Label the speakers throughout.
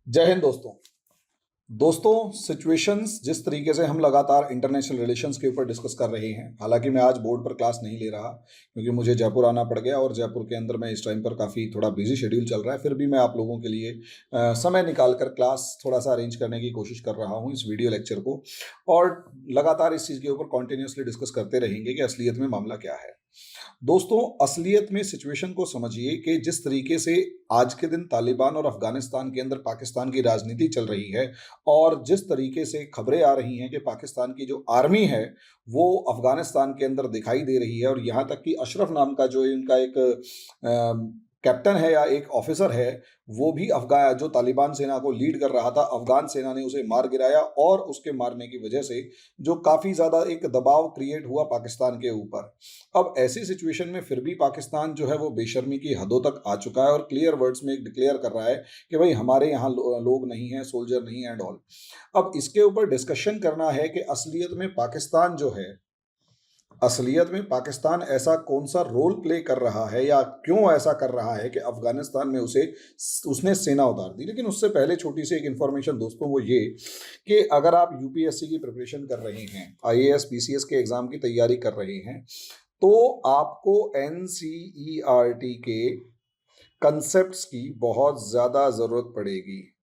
Speaker 1: जय हिंद दोस्तों। सिचुएशंस जिस तरीके से हम लगातार इंटरनेशनल रिलेशंस के ऊपर डिस्कस कर रहे हैं, हालांकि मैं आज बोर्ड पर क्लास नहीं ले रहा क्योंकि मुझे जयपुर आना पड़ गया और जयपुर के अंदर मैं इस टाइम पर काफ़ी थोड़ा बिजी शेड्यूल चल रहा है। फिर भी मैं आप लोगों के लिए समय निकाल कर क्लास थोड़ा सा अरेंज करने की कोशिश कर रहा हूँ इस वीडियो लेक्चर को, और लगातार इस चीज़ के ऊपर कॉन्टिन्यूसली डिस्कस करते रहेंगे कि असलियत में मामला क्या है। दोस्तों, असलियत में सिचुएशन को समझिए कि जिस तरीके से आज के दिन तालिबान और अफगानिस्तान के अंदर पाकिस्तान की राजनीति चल रही है और जिस तरीके से खबरें आ रही हैं कि पाकिस्तान की जो आर्मी है वो अफगानिस्तान के अंदर दिखाई दे रही है, और यहाँ तक कि अशरफ नाम का जो इनका एक कैप्टन है या एक ऑफिसर है, वो भी अफगान जो तालिबान सेना को लीड कर रहा था, अफगान सेना ने उसे मार गिराया और उसके मारने की वजह से जो काफ़ी ज़्यादा एक दबाव क्रिएट हुआ पाकिस्तान के ऊपर। अब ऐसी सिचुएशन में फिर भी पाकिस्तान जो है वो बेशर्मी की हदों तक आ चुका है और क्लियर वर्ड्स में एक डिक्लेयर कर रहा है कि भाई हमारे यहाँ लोग नहीं हैं, सोल्जर नहीं है एंड ऑल। अब इसके ऊपर डिस्कशन करना है कि असलियत में पाकिस्तान ऐसा कौन सा रोल प्ले कर रहा है या क्यों ऐसा कर रहा है कि अफगानिस्तान में उसने सेना उतार दी। लेकिन उससे पहले छोटी सी एक इन्फॉर्मेशन दोस्तों, वो ये कि अगर आप यूपीएससी की प्रिपरेशन कर रहे हैं, आईएएस पीसीएस के एग्जाम की तैयारी कर रहे हैं, तो आपको एनसीईआरटी के कंसेप्ट्स की बहुत ज़्यादा ज़रूरत पड़ेगी।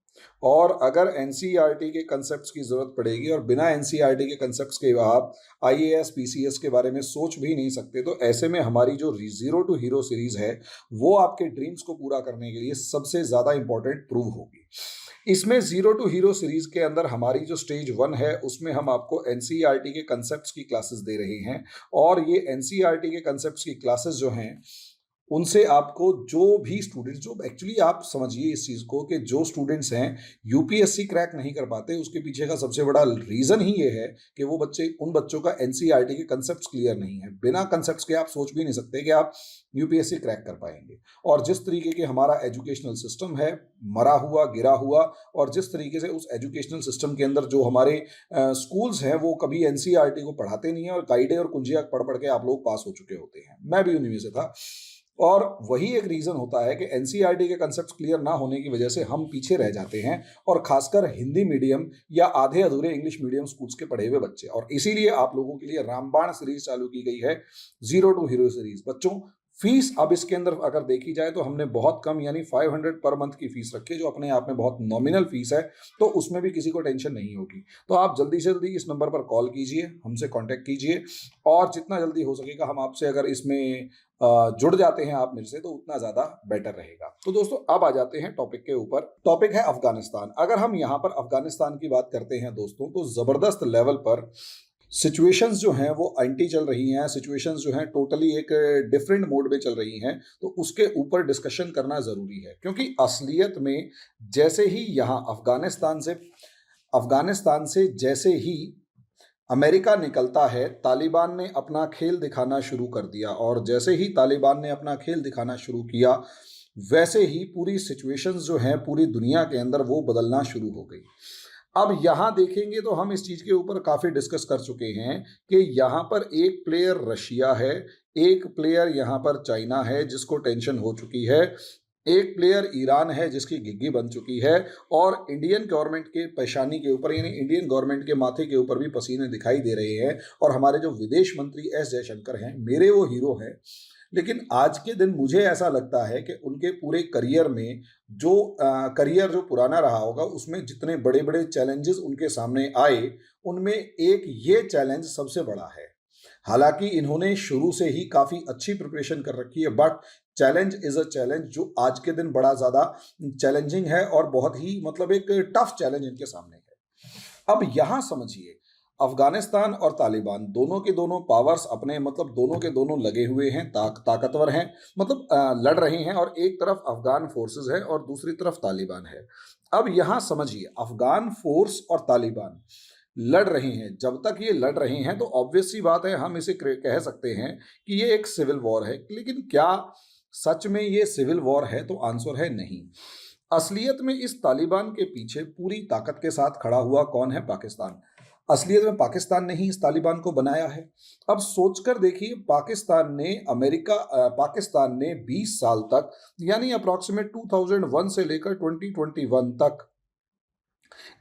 Speaker 1: और अगर एनसीईआरटी के कंसेप्ट्स की ज़रूरत पड़ेगी और बिना एनसीईआरटी के कंसेप्ट्स के आप आईएएस पीसीएस के बारे में सोच भी नहीं सकते, तो ऐसे में हमारी जो जीरो टू हीरो सीरीज़ है वो आपके ड्रीम्स को पूरा करने के लिए सबसे ज़्यादा इंपॉर्टेंट प्रूव होगी। इसमें जीरो टू हीरो सीरीज के अंदर हमारी जो स्टेज 1 है उसमें हम आपको एनसीईआरटी के कंसेप्ट्स की क्लासेस दे रहे हैं, और ये एनसीईआरटी के कंसेप्ट्स की क्लासेस जो हैं उनसे आपको जो भी स्टूडेंट्स, जो एक्चुअली आप समझिए इस चीज़ को कि जो स्टूडेंट्स हैं यूपीएससी क्रैक नहीं कर पाते, उसके पीछे का सबसे बड़ा रीज़न ही ये है कि उन बच्चों का एनसीईआरटी के कंसेप्ट्स क्लियर नहीं है। बिना कंसेप्ट्स के आप सोच भी नहीं सकते कि आप यूपीएससी क्रैक कर पाएंगे। और जिस तरीके के हमारा एजुकेशनल सिस्टम है, मरा हुआ गिरा हुआ, और जिस तरीके से उस एजुकेशनल सिस्टम के अंदर जो हमारे स्कूल्स हैं वो कभी एनसीईआरटी को पढ़ाते नहीं है और गाइडें और कुंजिया पढ़ पढ़ के आप लोग पास हो चुके होते हैं। मैं भी उन्हीं में से था। और वही एक रीज़न होता है कि एनसीईआरटी के कंसेप्ट क्लियर ना होने की वजह से हम पीछे रह जाते हैं, और खासकर हिंदी मीडियम या आधे अधूरे इंग्लिश मीडियम स्कूल्स के पढ़े हुए बच्चे। और इसीलिए आप लोगों के लिए रामबाण सीरीज चालू की गई है, जीरो टू हीरो सीरीज। बच्चों, फीस अब इसके अंदर अगर देखी जाए तो हमने बहुत कम यानी 500 पर मंथ की फीस रखी है, जो अपने आप में बहुत नॉमिनल फीस है, तो उसमें भी किसी को टेंशन नहीं होगी। तो आप जल्दी से जल्दी इस नंबर पर कॉल कीजिए, हमसे कांटेक्ट कीजिए, और जितना जल्दी हो सकेगा हम आपसे अगर इसमें जुड़ जाते हैं आप मेरे से, तो उतना ज़्यादा बेटर रहेगा। तो दोस्तों, अब आ जाते हैं टॉपिक के ऊपर। टॉपिक है अफगानिस्तान। अगर हम यहाँ पर अफगानिस्तान की बात करते हैं दोस्तों, तो ज़बरदस्त लेवल पर सिचुएशंस जो हैं वो एंटी चल रही हैं, सिचुएशंस जो हैं टोटली एक डिफरेंट मोड में चल रही हैं। तो उसके ऊपर डिस्कशन करना ज़रूरी है, क्योंकि असलियत में जैसे ही यहाँ अफगानिस्तान से जैसे ही अमेरिका निकलता है, तालिबान ने अपना खेल दिखाना शुरू कर दिया, और जैसे ही तालिबान ने अपना खेल दिखाना शुरू किया, वैसे ही पूरी सिचुएशंस जो हैं पूरी दुनिया के अंदर वो बदलना शुरू हो गई। अब यहाँ देखेंगे तो हम इस चीज़ के ऊपर काफ़ी डिस्कस कर चुके हैं कि यहाँ पर एक प्लेयर रशिया है, एक प्लेयर यहाँ पर चाइना है जिसको टेंशन हो चुकी है, एक प्लेयर ईरान है जिसकी घिघी बन चुकी है, और इंडियन गवर्नमेंट के पेशानी के ऊपर यानी इंडियन गवर्नमेंट के माथे के ऊपर भी पसीने दिखाई दे रहे हैं। और हमारे जो विदेश मंत्री एस जयशंकर हैं, मेरे वो हीरो हैं, लेकिन आज के दिन मुझे ऐसा लगता है कि उनके पूरे करियर में करियर जो पुराना रहा होगा उसमें जितने बड़े बड़े चैलेंजेस उनके सामने आए, उनमें एक ये चैलेंज सबसे बड़ा है। हालांकि इन्होंने शुरू से ही काफ़ी अच्छी प्रिपरेशन कर रखी है, but challenge is a challenge जो आज के दिन बड़ा ज़्यादा चैलेंजिंग है और बहुत ही मतलब एक टफ चैलेंज इनके सामने है। अब यहाँ समझिए, अफगानिस्तान और तालिबान दोनों के दोनों पावर्स अपने मतलब दोनों के दोनों लगे हुए हैं, ताकतवर हैं, मतलब लड़ रहे हैं, और एक तरफ अफगान फोर्सेस है और दूसरी तरफ तालिबान है। अब यहाँ समझिए, अफगान फोर्स और तालिबान लड़ रहे हैं। जब तक ये लड़ रहे हैं तो ऑब्वियस सी बात है, हम इसे कह सकते हैं कि ये एक सिविल वॉर है। लेकिन क्या सच में ये सिविल वॉर है? तो आंसर है नहीं। असलियत में इस तालिबान के पीछे पूरी ताकत के साथ खड़ा हुआ कौन है? पाकिस्तान। असलियत में पाकिस्तान ने ही इस तालिबान को बनाया है। अब सोचकर देखिए, पाकिस्तान ने 20 साल तक यानी अप्रॉक्सीमेट 2001 से लेकर 2021 तक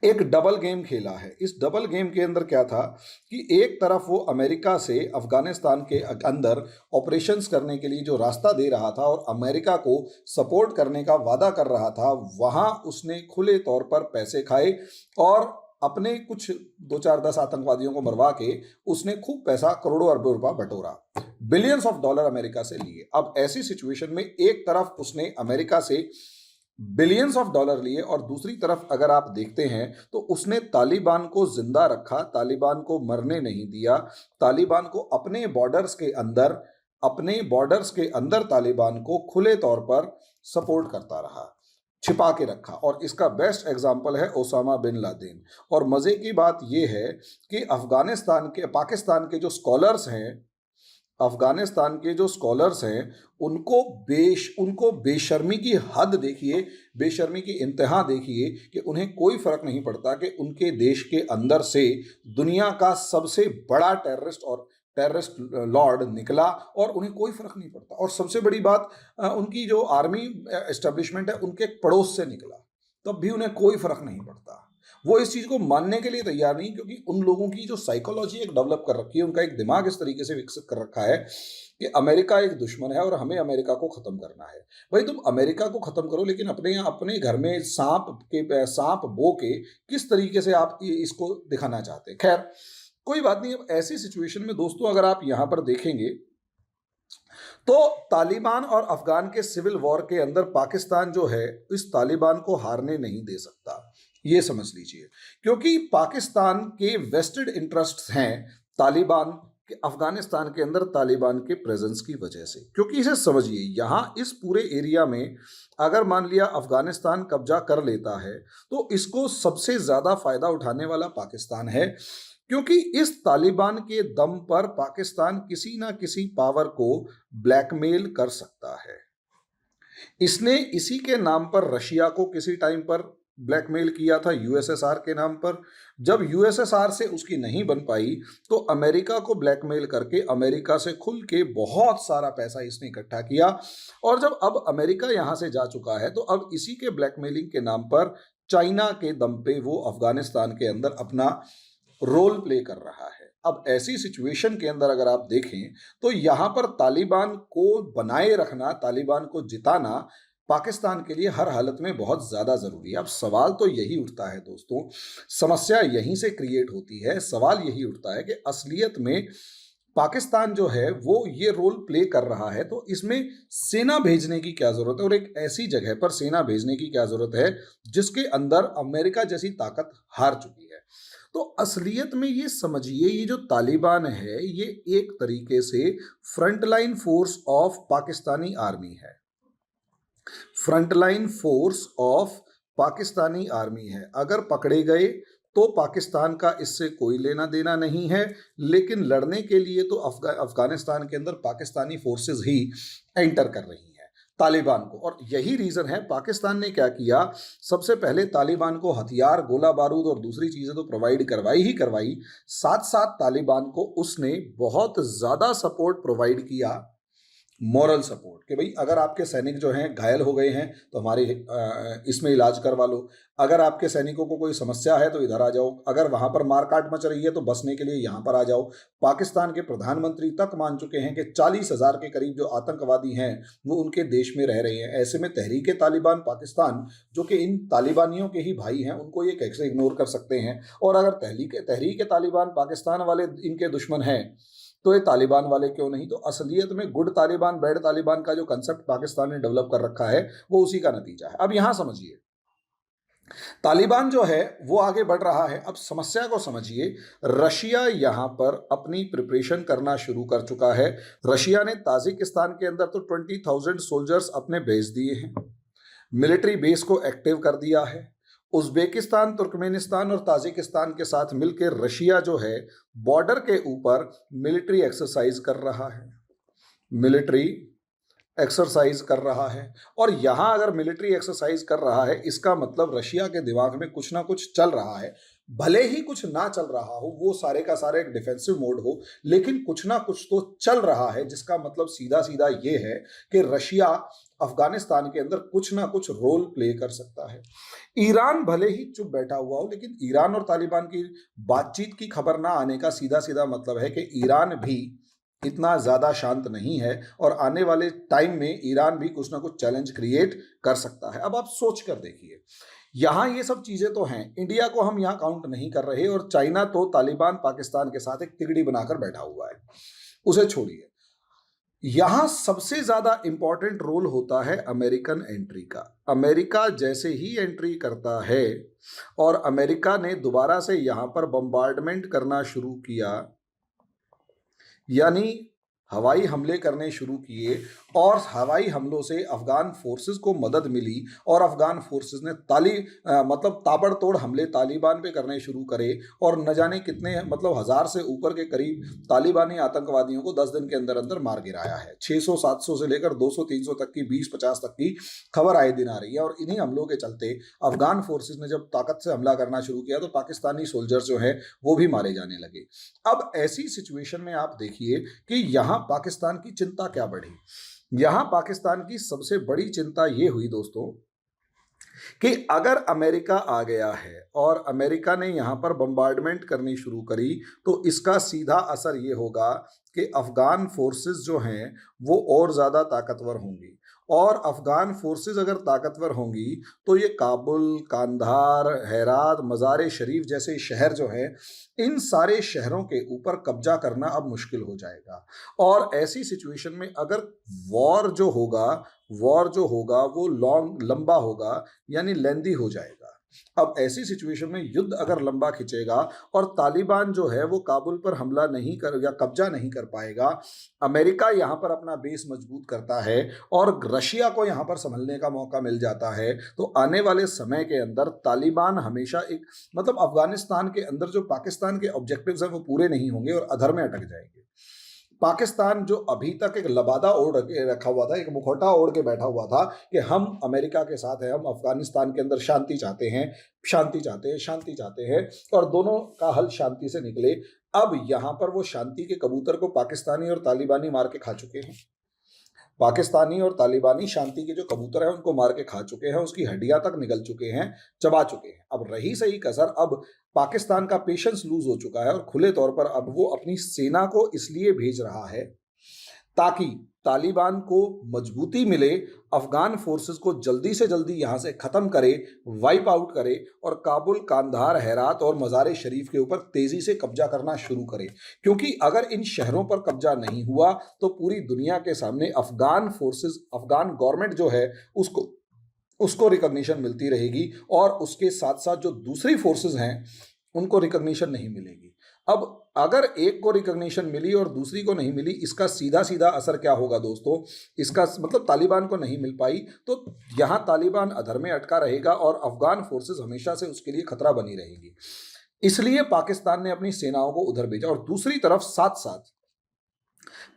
Speaker 1: एक डबल गेम खेला है। इस डबल गेम के अंदर क्या था कि एक तरफ वो अमेरिका से अफगानिस्तान के अंदर ऑपरेशंस करने के लिए जो रास्ता दे रहा था और अमेरिका को सपोर्ट करने का वादा कर रहा था, वहाँ उसने खुले तौर पर पैसे खाए और अपने कुछ 2 4 10 आतंकवादियों को मरवा के उसने खूब पैसा, करोड़ों अरबों रुपया बटोरा, बिलियंस ऑफ डॉलर अमेरिका से लिए। अब ऐसी सिचुएशन में एक तरफ उसने अमेरिका से बिलियंस ऑफ डॉलर लिए और दूसरी तरफ अगर आप देखते हैं तो उसने तालिबान को जिंदा रखा, तालिबान को मरने नहीं दिया, तालिबान को अपने बॉर्डर्स के अंदर तालिबान को खुले तौर पर सपोर्ट करता रहा, छिपा के रखा। और इसका बेस्ट एग्जाम्पल है ओसामा बिन लादेन। और मजे की बात यह है कि पाकिस्तान के जो स्कॉलर्स हैं, अफगानिस्तान के जो स्कॉलर्स हैं, उनको बेशर्मी की हद देखिए, बेशर्मी की इंतहा देखिए कि उन्हें कोई फर्क नहीं पड़ता कि उनके देश के अंदर से दुनिया का सबसे बड़ा टेररिस्ट लॉर्ड निकला और उन्हें कोई फर्क नहीं पड़ता। और सबसे बड़ी बात, उनकी जो आर्मी एस्टेब्लिशमेंट है उनके पड़ोस से निकला, तब भी उन्हें कोई फर्क नहीं पड़ता। वो इस चीज़ को मानने के लिए तैयार नहीं, क्योंकि उन लोगों की जो साइकोलॉजी एक डेवलप कर रखी है, उनका एक दिमाग इस तरीके से विकसित कर रखा है कि अमेरिका एक दुश्मन है और हमें अमेरिका को ख़त्म करना है। भाई तुम अमेरिका को ख़त्म करो, लेकिन अपने घर में सांप बो के किस तरीके से आप इसको दिखाना चाहते हैं। खैर कोई बात नहीं। अब ऐसी सिचुएशन में दोस्तों अगर आप यहाँ पर देखेंगे तो तालिबान और अफगान के सिविल वॉर के अंदर पाकिस्तान जो है इस तालिबान को हारने नहीं दे सकता, ये समझ लीजिए। क्योंकि पाकिस्तान के वेस्टेड इंटरेस्ट्स हैं तालिबान के अफगानिस्तान के अंदर तालिबान के प्रेजेंस की वजह से। क्योंकि इसे समझिए, यहाँ इस पूरे एरिया में अगर मान लिया अफगानिस्तान कब्जा कर लेता है तो इसको सबसे ज़्यादा फायदा उठाने वाला पाकिस्तान है, क्योंकि इस तालिबान के दम पर पाकिस्तान किसी ना किसी पावर को ब्लैकमेल कर सकता है। इसने इसी के नाम पर रशिया को किसी टाइम पर ब्लैकमेल किया था, यूएसएसआर के नाम पर। जब यूएसएसआर से उसकी नहीं बन पाई तो अमेरिका को ब्लैकमेल करके अमेरिका से खुल के बहुत सारा पैसा इसने इकट्ठा किया। और जब अब अमेरिका यहाँ से जा चुका है तो अब इसी के ब्लैकमेलिंग के नाम पर चाइना के दम पे वो अफगानिस्तान के अंदर अपना रोल प्ले कर रहा है। अब ऐसी सिचुएशन के अंदर अगर आप देखें तो यहाँ पर तालिबान को बनाए रखना, तालिबान को जिताना पाकिस्तान के लिए हर हालत में बहुत ज़्यादा ज़रूरी है। अब सवाल तो यही उठता है दोस्तों, समस्या यहीं से क्रिएट होती है। सवाल यही उठता है कि असलियत में पाकिस्तान जो है वो ये रोल प्ले कर रहा है, तो इसमें सेना भेजने की क्या ज़रूरत है और एक ऐसी जगह पर सेना भेजने की क्या ज़रूरत है जिसके अंदर अमेरिका जैसी ताकत हार चुकी है। तो असलियत में ये समझिए, ये जो तालिबान है ये एक तरीके से frontline force of Pakistani army है, frontline force of Pakistani army है। अगर पकड़े गए तो पाकिस्तान का इससे कोई लेना देना नहीं है, लेकिन लड़ने के लिए तो अफगानिस्तान के अंदर पाकिस्तानी फोर्सेस ही एंटर कर रही हैं तालिबान को। और यही रीज़न है पाकिस्तान ने क्या किया, सबसे पहले तालिबान को हथियार, गोला बारूद और दूसरी चीज़ें तो प्रोवाइड करवाई ही करवाई, साथ साथ तालिबान को उसने बहुत ज़्यादा सपोर्ट प्रोवाइड किया, मॉरल सपोर्ट, कि भाई अगर आपके सैनिक जो हैं घायल हो गए हैं तो हमारे इसमें इलाज करवा लो, अगर आपके सैनिकों को कोई समस्या है तो इधर आ जाओ, अगर वहाँ पर मारकाट मच रही है तो बसने के लिए यहाँ पर आ जाओ। पाकिस्तान के प्रधानमंत्री तक मान चुके हैं कि 40,000 के करीब जो आतंकवादी हैं वो उनके देश में रह रहे हैं। ऐसे में तहरीक तालिबान पाकिस्तान, जो कि इन तालिबानियों के ही भाई हैं, उनको ये कैसे इग्नोर कर सकते हैं। और अगर तहरीक तालिबान पाकिस्तान वाले इनके दुश्मन हैं तो ये तालिबान वाले क्यों नहीं। तो असलियत में गुड तालिबान बैड तालिबान का जो कंसेप्ट पाकिस्तान ने डेवलप कर रखा है वो उसी का नतीजा है। अब यहां समझिए, तालिबान जो है वो आगे बढ़ रहा है। अब समस्या को समझिए, रशिया यहां पर अपनी प्रिपरेशन करना शुरू कर चुका है। रशिया ने ताजिकिस्तान के अंदर तो 20,000 सोल्जर्स अपने भेज दिए हैं, मिलिट्री बेस को एक्टिव कर दिया है। उज़्बेकिस्तान, तुर्कमेनिस्तान और ताजिकिस्तान के साथ मिलकर रशिया जो है बॉर्डर के ऊपर मिलिट्री एक्सरसाइज कर रहा है, मिलिट्री एक्सरसाइज कर रहा है। और यहाँ अगर मिलिट्री एक्सरसाइज कर रहा है, इसका मतलब रशिया के दिमाग में कुछ ना कुछ चल रहा है। भले ही कुछ ना चल रहा हो, वो सारे का सारा एक डिफेंसिव मोड हो, लेकिन कुछ ना कुछ तो चल रहा है, जिसका मतलब सीधा सीधा ये है कि रशिया अफगानिस्तान के अंदर कुछ ना कुछ रोल प्ले कर सकता है। ईरान भले ही चुप बैठा हुआ हो, लेकिन ईरान और तालिबान की बातचीत की खबर ना आने का सीधा सीधा मतलब है कि ईरान भी इतना ज्यादा शांत नहीं है और आने वाले टाइम में ईरान भी कुछ ना कुछ चैलेंज क्रिएट कर सकता है। अब आप सोच कर देखिए, यहाँ ये सब चीजें तो हैं, इंडिया को हम यहाँ काउंट नहीं कर रहे, और चाइना तो तालिबान पाकिस्तान के साथ एक तिगड़ी बनाकर बैठा हुआ है, उसे छोड़िए। यहां सबसे ज्यादा इंपॉर्टेंट रोल होता है अमेरिकन एंट्री का। अमेरिका जैसे ही एंट्री करता है और अमेरिका ने दोबारा से यहां पर बम्बार्डमेंट करना शुरू किया, यानी हवाई हमले करने शुरू किए, और हवाई हमलों से अफगान फोर्सेस को मदद मिली और अफगान फोर्सेस ने मतलब ताबड़तोड़ हमले तालिबान पे करने शुरू करे, और न जाने कितने मतलब 1000 से ऊपर के करीब तालिबानी आतंकवादियों को 10 दिन के अंदर अंदर मार गिराया है। 600-700 से लेकर 200-300 तक की, 20-50 तक की खबर आए दिन आ रही है। और इन्हीं हमलों के चलते अफगान फोर्सेज ने जब ताकत से हमला करना शुरू किया तो पाकिस्तानी सोल्जर्स जो है वो भी मारे जाने लगे। अब ऐसी सिचुएशन में आप देखिए कि यहाँ पाकिस्तान की चिंता क्या बढ़ी। यहां पाकिस्तान की सबसे बड़ी चिंता यह हुई दोस्तों कि अगर अमेरिका आ गया है और अमेरिका ने यहां पर बम्बार्डमेंट करनी शुरू करी, तो इसका सीधा असर यह होगा कि अफगान फोर्सेस जो हैं वो और ज़्यादा ताकतवर होंगी, और अफगान फोर्सेस अगर ताकतवर होंगी तो ये काबुल, कांधार, हेरात, मज़ार शरीफ जैसे शहर जो हैं, इन सारे शहरों के ऊपर कब्जा करना अब मुश्किल हो जाएगा। और ऐसी सिचुएशन में अगर वॉर जो होगा वो लंबा होगा, यानी लेंदी हो जाएगा। अब ऐसी सिचुएशन में युद्ध अगर लंबा खिंचेगा और तालिबान जो है वो काबुल पर हमला नहीं कर या कब्जा नहीं कर पाएगा, अमेरिका यहाँ पर अपना बेस मजबूत करता है और रशिया को यहाँ पर संभलने का मौका मिल जाता है, तो आने वाले समय के अंदर तालिबान हमेशा एक मतलब अफगानिस्तान के अंदर जो पाकिस्तान के ऑब्जेक्टिव्स हैं वो पूरे नहीं होंगे और अधर में अटक जाएंगे। पाकिस्तान जो अभी तक एक लबादा ओढ़ के रखा हुआ था, एक मुखौटा ओढ़ के बैठा हुआ था कि हम अमेरिका के साथ हैं, हम अफगानिस्तान के अंदर शांति चाहते हैं, शांति चाहते हैं और दोनों का हल शांति से निकले। अब यहां पर वो शांति के कबूतर को पाकिस्तानी और तालिबानी मार के खा चुके हैं। पाकिस्तानी और तालिबानी शांति के जो कबूतर हैं उनको मार के खा चुके हैं, उसकी हड्डियां तक निकल चुके हैं, चबा चुके हैं। अब रही सही कसर, अब पाकिस्तान का पेशेंस लूज हो चुका है और खुले तौर पर अब वो अपनी सेना को इसलिए भेज रहा है ताकि तालिबान को मजबूती मिले, अफगान फोर्सेस को जल्दी से जल्दी यहां से खत्म करे, वाइप आउट करे और काबुल, कांधार, हेरात और मज़ार शरीफ के ऊपर तेजी से कब्जा करना शुरू करे। क्योंकि अगर इन शहरों पर कब्जा नहीं हुआ तो पूरी दुनिया के सामने अफगान फोर्सेस, अफगान गवर्नमेंट जो है उसको रिकॉग्निशन मिलती रहेगी और उसके साथ साथ जो दूसरी फोर्सेस हैं उनको रिकॉग्निशन नहीं मिलेगी। अब अगर एक को रिकॉग्निशन मिली और दूसरी को नहीं मिली, इसका सीधा सीधा असर क्या होगा दोस्तों, इसका मतलब तालिबान को नहीं मिल पाई तो यहां तालिबान अधर में अटका रहेगा और अफगान फोर्सेस हमेशा से उसके लिए खतरा बनी रहेगी। इसलिए पाकिस्तान ने अपनी सेनाओं को उधर भेजा और दूसरी तरफ साथ साथ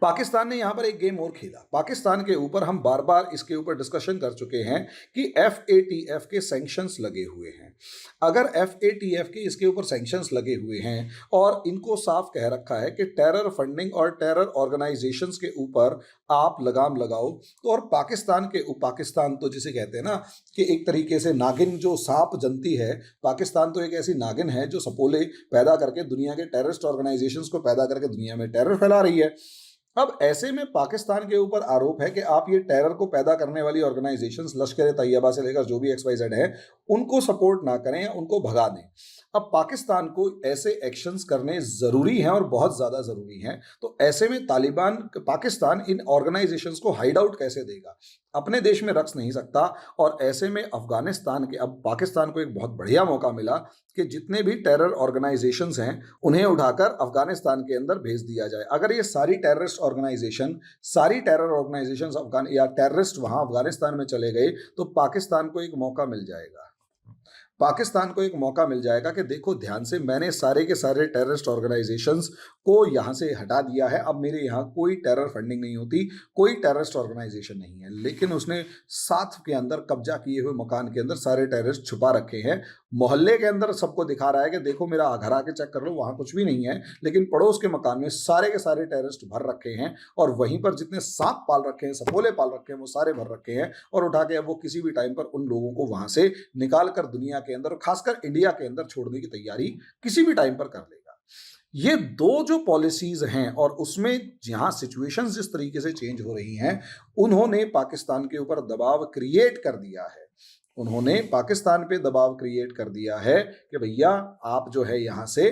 Speaker 1: पाकिस्तान ने यहां पर एक गेम और खेला। पाकिस्तान के ऊपर हम बार बार इसके ऊपर डिस्कशन कर चुके हैं कि FATF के सैंक्शंस लगे हुए हैं। अगर FATF के इसके ऊपर सैंक्शंस लगे हुए हैं और इनको साफ कह रखा है कि टेरर फंडिंग और टेरर ऑर्गेनाइजेशंस के ऊपर आप लगाम लगाओ, तो और पाकिस्तान तो जिसे कहते हैं ना कि एक तरीके से नागिन जो सांप जनती है, पाकिस्तान तो एक ऐसी नागिन है जो सपोले पैदा करके दुनिया के टेररिस्ट ऑर्गेनाइजेशंस को पैदा करके दुनिया में टेरर फैला रही है। अब ऐसे में पाकिस्तान के ऊपर आरोप है कि आप ये टेरर को पैदा करने वाली ऑर्गेनाइजेशंस, लश्कर तैयबा से लेकर जो भी XYZ है, उनको सपोर्ट ना करें, उनको भगा दें। अब पाकिस्तान को ऐसे एक्शंस करने जरूरी हैं और बहुत ज्यादा जरूरी हैं। तो ऐसे में पाकिस्तान इन ऑर्गेनाइजेशंस को हाइड आउट कैसे देगा, अपने देश में रख नहीं सकता। और ऐसे में अब पाकिस्तान को एक बहुत बढ़िया मौका मिला कि जितने भी टेरर ऑर्गेनाइजेशंस हैं उन्हें उठाकर अफगानिस्तान के अंदर भेज दिया जाए। अगर ये सारी टेरर ऑर्गेनाइजेशंस अफगान या टेररिस्ट वहां अफगानिस्तान में चले गए तो पाकिस्तान को एक मौका मिल जाएगा। पाकिस्तान को एक मौका मिल जाएगा कि देखो ध्यान से, मैंने सारे के सारे टेररिस्ट ऑर्गेनाइजेशंस को यहाँ से हटा दिया है, अब मेरे यहाँ कोई टेरर फंडिंग नहीं होती, कोई टेररिस्ट ऑर्गेनाइजेशन नहीं है। लेकिन उसने साथ के अंदर कब्जा किए हुए मकान के अंदर सारे टेररिस्ट छुपा रखे हैं, मोहल्ले के अंदर सबको दिखा रहा है कि देखो मेरा घर आके चेक कर लो, वहाँ कुछ भी नहीं है, लेकिन पड़ोस के मकान में सारे के सारे टेररिस्ट भर रखे हैं, और वहीं पर जितने सांप पाल रखे हैं, सपोले पाल रखे हैं, वो सारे भर रखे हैं, और उठा के अब वो किसी भी टाइम पर उन लोगों को वहां से निकाल कर दुनिया के अंदर, खासकर इंडिया के अंदर छोड़ने की तैयारी किसी भी टाइम पर कर लेगा। ये दो जो पॉलिसीज हैं, और उसमें जहां सिचुएशंस जिस तरीके से चेंज हो रही हैं, उन्होंने पाकिस्तान के ऊपर दबाव क्रिएट कर दिया है। उन्होंने पाकिस्तान पे दबाव क्रिएट कर दिया है कि भैया आप जो है यहाँ से,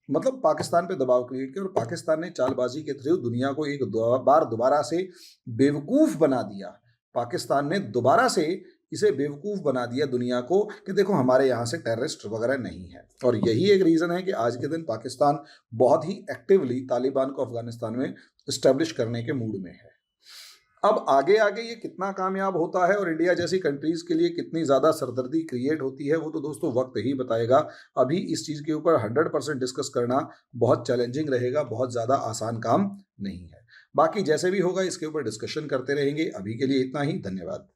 Speaker 1: मतलब पाकिस्तान पे दबाव क्रिएट किया, और पाकिस्तान ने चालबाजी के थ्रू दुनिया को एक बार दोबारा से बेवकूफ़ बना दिया। पाकिस्तान ने दोबारा से इसे बेवकूफ़ बना दिया दुनिया को कि देखो हमारे यहाँ से टेररिस्ट वगैरह नहीं है। और यही एक रीज़न है कि आज के दिन पाकिस्तान बहुत ही एक्टिवली तालिबान को अफगानिस्तान में इस्टेब्लिश करने के मूड में है। अब आगे आगे ये कितना कामयाब होता है और इंडिया जैसी कंट्रीज़ के लिए कितनी ज़्यादा सरदर्दी क्रिएट होती है, वो तो दोस्तों वक्त ही बताएगा। अभी इस चीज़ के ऊपर 100% डिस्कस करना बहुत चैलेंजिंग रहेगा, बहुत ज़्यादा आसान काम नहीं है। बाकी जैसे भी होगा इसके ऊपर डिस्कशन करते रहेंगे। अभी के लिए इतना ही, धन्यवाद।